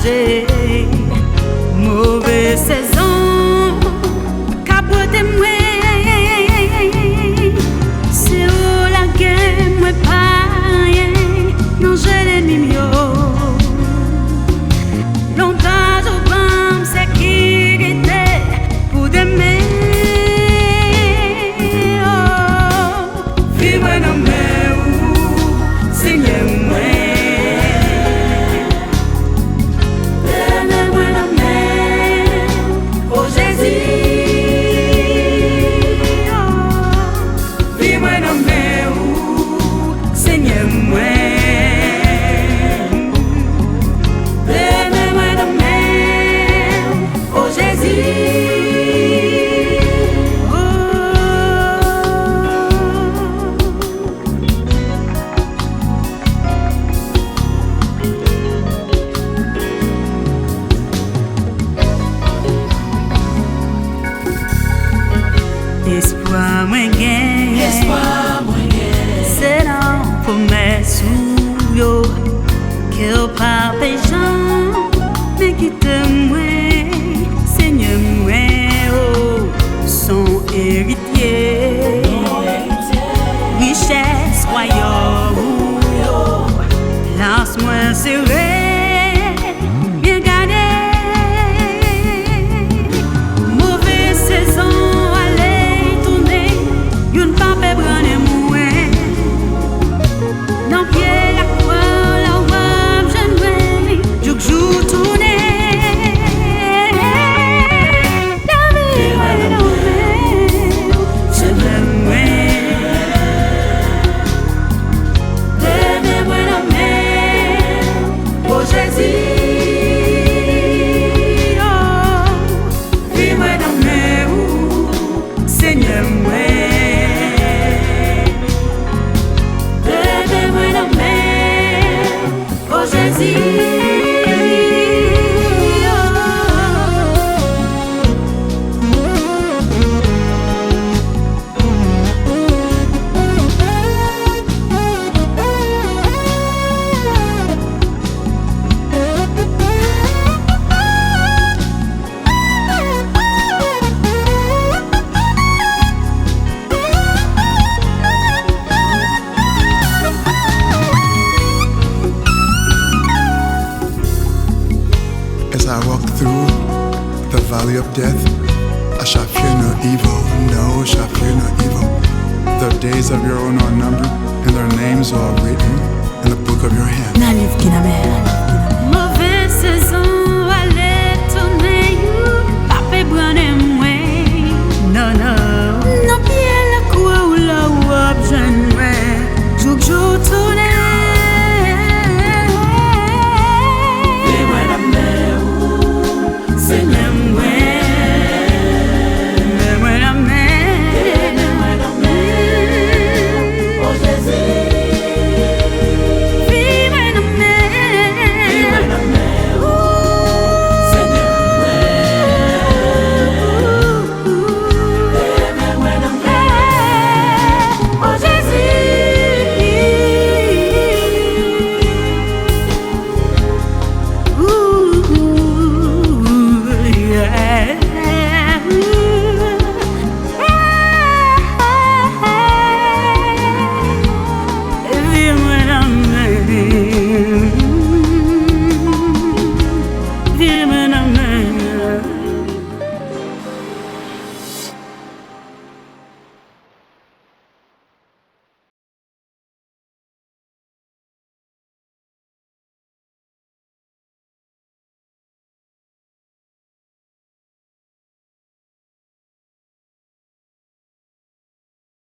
changer. Mauvaise saison, capote moi. C'est où la guerre, moi pas rien. Non, je l'ai mis mieux. Longtemps, je pense sécurité pour demain. Vive dans mes ou Seigneur moi. Donne-moi la main, oh Jésus. Vive dans mes ou Seigneur moi. Donne-moi la main, oh Jésus. Espoir moi gain, c'est là pour mes sous yo, que pas péchant, mais qui te moi, Seigneur moi, oh, son héritier, richesse royale, lance-moi serré. As I walk through the valley of death, I shall fear no evil, no, shall fear no evil. The days of your own are numbered, and their names are written in the book of your hand.